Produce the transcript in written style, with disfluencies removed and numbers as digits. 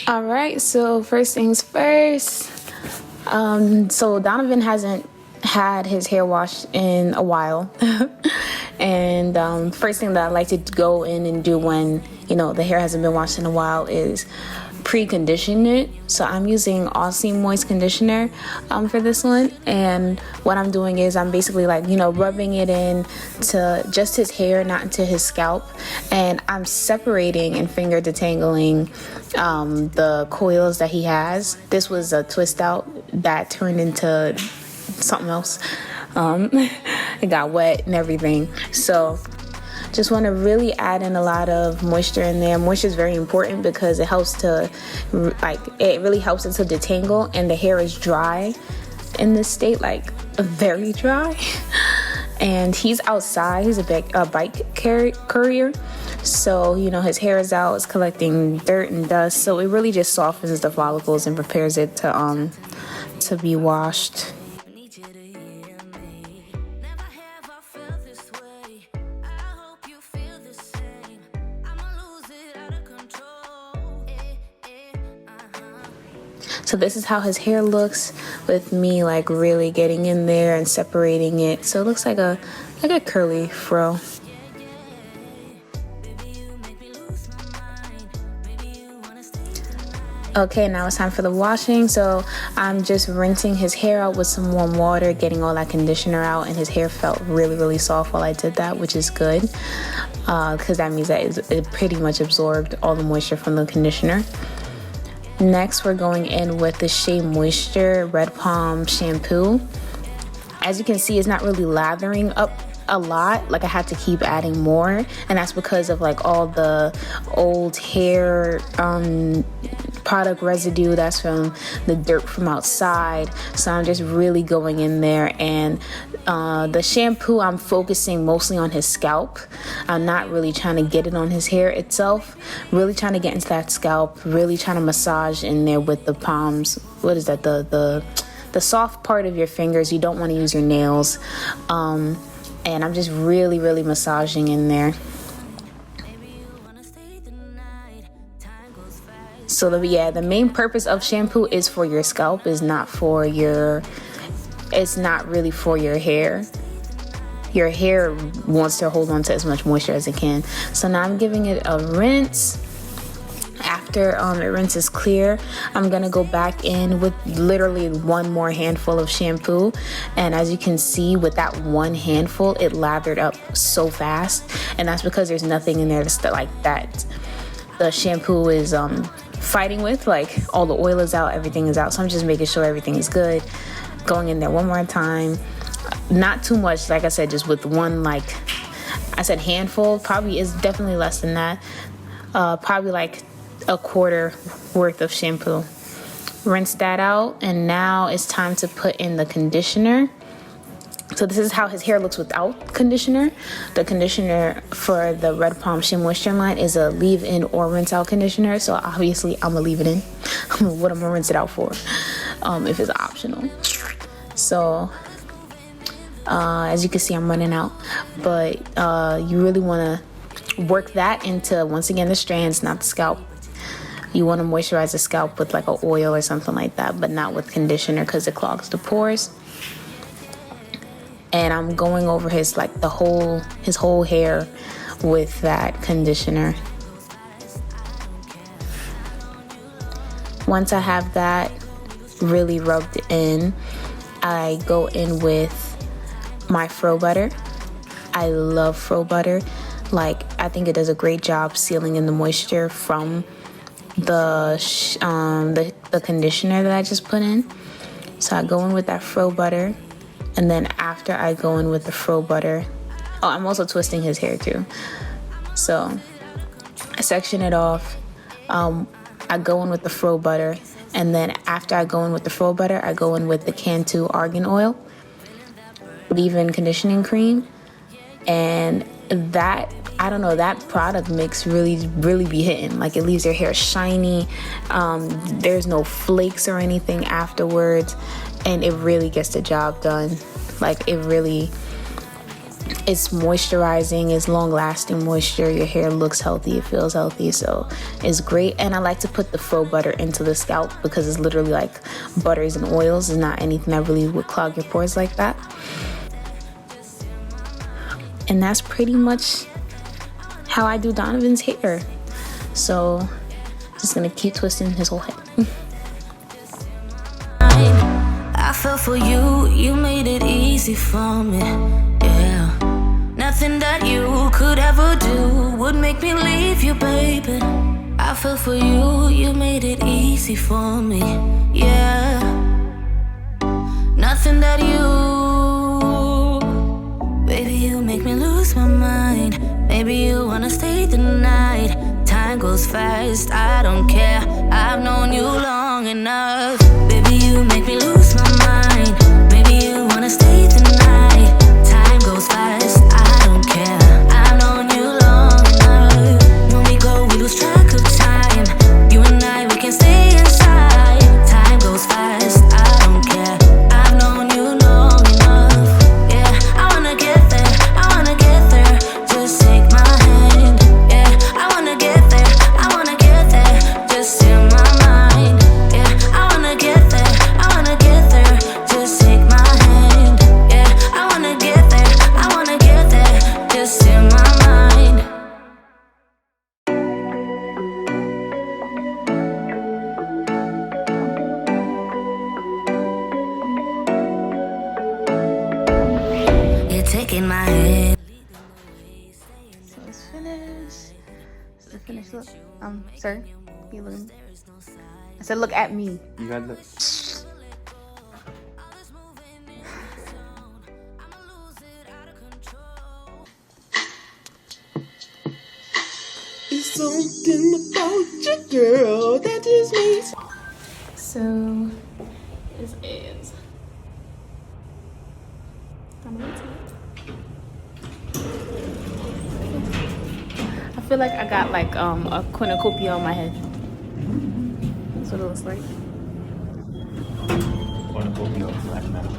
All right, so first things first. So Donovan hasn't had his hair washed in a while. And first thing that I like to go in and do when, the hair hasn't been washed in a while is pre-condition it. So I'm using Aussie Moist conditioner for this one, and what I'm doing is I'm basically rubbing it in to just his hair, not into his scalp, and I'm separating and finger detangling the coils that he has. This was a twist out that turned into something else. It got wet and everything, so just want to really add in a lot of moisture in there. Moisture is very important because it helps to, it really helps it to detangle, and the hair is dry in this state, very dry. And he's outside, he's a bike courier. So, his hair is out, it's collecting dirt and dust. So it really just softens the follicles and prepares it to be washed. So this is how his hair looks with me really getting in there and separating it. So it looks like a curly fro. Okay, now it's time for the washing. So I'm just rinsing his hair out with some warm water, getting all that conditioner out, and his hair felt really, really soft while I did that, which is good because that means that it pretty much absorbed all the moisture from the conditioner. Next, we're going in with the Shea Moisture Red Palm shampoo. As you can see, it's not really lathering up a lot. I had to keep adding more, and that's because of all the old hair product residue that's from the dirt from outside. So I'm just really going in there, and the shampoo, I'm focusing mostly on his scalp. I'm not really trying to get it on his hair itself, really trying to get into that scalp, really trying to massage in there with the palms. What is that, the soft part of your fingers? You don't want to use your nails, and I'm just really, really massaging in there. So the main purpose of shampoo is for your scalp, it's not really for your hair. Your hair wants to hold on to as much moisture as it can. So now I'm giving it a rinse. After it rinses clear, I'm gonna go back in with literally one more handful of shampoo, and as you can see, with that one handful, it lathered up so fast, and that's because there's nothing in there that the shampoo is fighting with. All the oil is out, everything is out, so I'm just making sure everything is good. Going in there one more time, not too much, like I said, just with one, I said handful, probably is definitely less than that, probably a quarter worth of shampoo. Rinse that out, and now it's time to put in the conditioner. So this is how his hair looks without conditioner. The conditioner for the Red Palm Shea Moisture line is a leave-in or rinse-out conditioner. So obviously I'm gonna leave it in. What I'm gonna rinse it out for, if it's optional. So as you can see, I'm running out, but you really wanna work that into, once again, the strands, not the scalp. You want to moisturize the scalp with an oil or something like that, but not with conditioner because it clogs the pores. And I'm going over his whole hair with that conditioner. Once I have that really rubbed in, I go in with my fro butter. I love fro butter. I think it does a great job sealing in the moisture from the conditioner that I just put in. So I go in with that fro butter, and then after I go in with the fro butter, I'm also twisting his hair too. So I section it off. I go in with the fro butter, and then after I go in with the fro butter, I go in with the Cantu Argan Oil leave-in conditioning cream, and that product mix really be hitting. It leaves your hair shiny. There's no flakes or anything afterwards, and it really gets the job done. It's moisturizing, it's long-lasting moisture. Your hair looks healthy, it feels healthy, so it's great. And I like to put the faux butter into the scalp because it's literally like butters and oils. It's not anything that really would clog your pores like that. And that's pretty much how I do Donovan's hair. So just gonna keep twisting his whole head. I fell for you, you made it easy for me, yeah. Nothing that you could ever do would make me leave you, baby. I fell for you, you made it easy for me, yeah. Nothing that you, baby, you make me lose my mind. Maybe you wanna stay the night. Time goes fast, I don't care. I've known you long enough. Baby, you make me lose my mind. Maybe you wanna stay the night. Time goes fast, I don't care. I've known you long enough. When we go, we lose track of time. You and I, we can stay inside. Time goes fast, I don't care. I've known you long enough. Yeah, I wanna get there, I wanna get there. Just take my hand. Yeah, I wanna get there, I wanna get there. Just in my mind. Yeah, I wanna get there, I wanna get there. Just take my hand. Yeah, I wanna get there, I wanna get there. Just in my mind. You're taking my hand. So it's finished. It's the finished look. Sir, you looking? I said, look at me. You got the. It's something about you, girl, that just makes. So this is I feel like I got like a cornucopia on my head. That's what it looks like. Cornucopia of black metal.